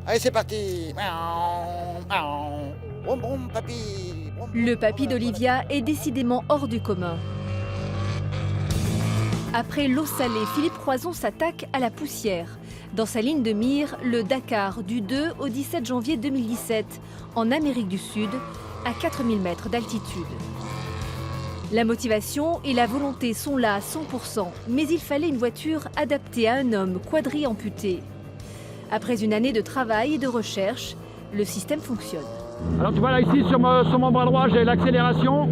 Allez, c'est parti. Miaou, miaou. Brom, brom, papy. Brom, Le brom, papy voilà, d'Olivia est décidément hors du commun. Après l'eau salée, Philippe Croison s'attaque à la poussière. Dans sa ligne de mire, le Dakar du 2 au 17 janvier 2017, en Amérique du Sud, à 4000 mètres d'altitude. La motivation et la volonté sont là à 100%, mais il fallait une voiture adaptée à un homme quadri-amputé. Après une année de travail et de recherche, le système fonctionne. Alors tu vois là ici sur mon bras droit j'ai l'accélération,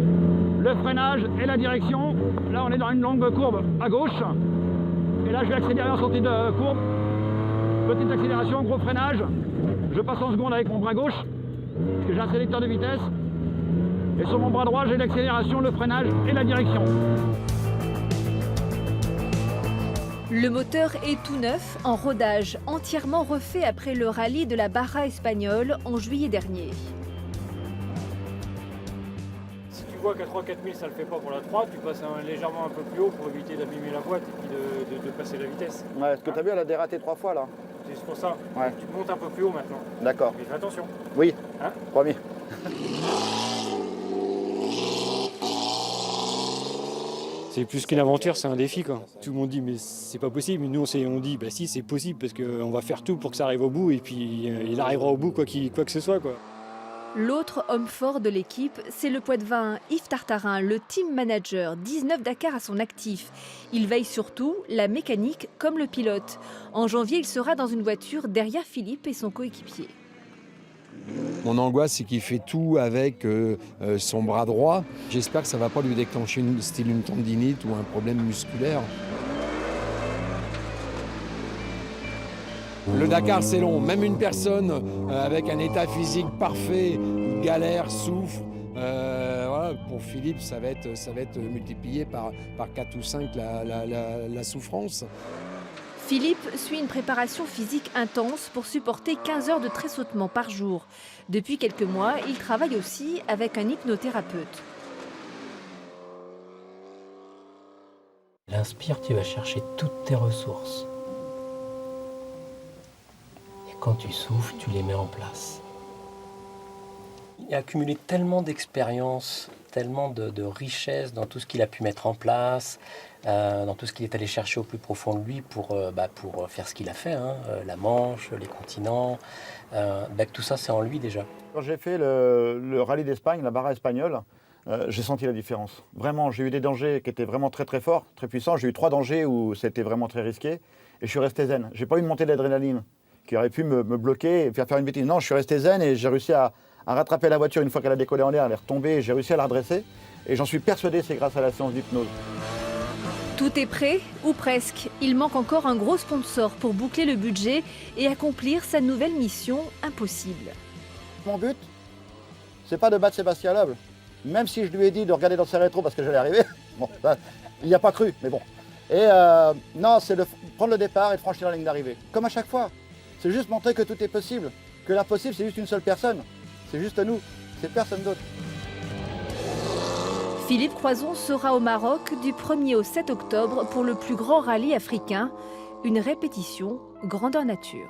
le freinage et la direction. Là on est dans une longue courbe à gauche. Et là je vais accélérer en sortie de courbe. Petite accélération, gros freinage. Je passe en seconde avec mon bras gauche, parce que j'ai un sélecteur de vitesse. Et sur mon bras droit j'ai l'accélération, le freinage et la direction. Le moteur est tout neuf, en rodage, entièrement refait après le rallye de la Barra espagnole en juillet dernier. Si tu vois qu'à 3-4 000 ça le fait pas pour la 3, tu passes légèrement un peu plus haut pour éviter d'abîmer la boîte et puis de passer la vitesse. Ouais, est-ce que t'as vu, elle a dératé 3 fois là. C'est pour ça. Ouais. Tu montes un peu plus haut maintenant. D'accord. Mais fais attention. Oui, Hein promis. C'est plus qu'une aventure, c'est un défi quoi. Tout le monde dit mais c'est pas possible. Nous on dit bah si c'est possible parce qu'on va faire tout pour que ça arrive au bout et puis il arrivera au bout quoi que ce soit quoi. L'autre homme fort de l'équipe, c'est le Poitevin Yves Tartarin, le team manager, 19 Dakar à son actif. Il veille surtout la mécanique comme le pilote. En janvier, il sera dans une voiture derrière Philippe et son coéquipier. Mon angoisse, c'est qu'il fait tout avec son bras droit. J'espère que ça ne va pas lui déclencher une tendinite ou un problème musculaire. Le Dakar, c'est long. Même une personne avec un état physique parfait galère, souffre. Voilà, pour Philippe, ça va être multiplié par 4 ou 5 la souffrance. Philippe suit une préparation physique intense pour supporter 15 heures de tressautement par jour. Depuis quelques mois, il travaille aussi avec un hypnothérapeute. L'inspire, tu vas chercher toutes tes ressources. Et quand tu souffles, tu les mets en place. Il a accumulé tellement d'expérience, tellement de richesse dans tout ce qu'il a pu mettre en place, dans tout ce qu'il est allé chercher au plus profond de lui pour faire ce qu'il a fait, hein, la Manche, les continents. Tout ça, c'est en lui déjà. Quand j'ai fait le rallye d'Espagne, la Barra espagnole, j'ai senti la différence. Vraiment, j'ai eu des dangers qui étaient vraiment très très forts, très puissants. J'ai eu 3 dangers où c'était vraiment très risqué et je suis resté zen. J'ai pas eu une montée d'adrénaline qui aurait pu me bloquer et faire une bêtise. Non, je suis resté zen et j'ai réussi à rattraper la voiture une fois qu'elle a décollé en l'air, elle est retombée, j'ai réussi à la redresser et j'en suis persuadé c'est grâce à la séance d'hypnose. Tout est prêt, ou presque. Il manque encore un gros sponsor pour boucler le budget et accomplir sa nouvelle mission impossible. Mon but, c'est pas de battre Sébastien Loeb, même si je lui ai dit de regarder dans ses rétros parce que j'allais arriver. Bon, ça, il n'y a pas cru, mais bon. Et non, c'est de prendre le départ et de franchir la ligne d'arrivée. Comme à chaque fois, c'est juste montrer que tout est possible, que l'impossible c'est juste une seule personne. C'est juste nous, c'est personne d'autre. Philippe Croison sera au Maroc du 1er au 7 octobre pour le plus grand rallye africain, une répétition grandeur nature.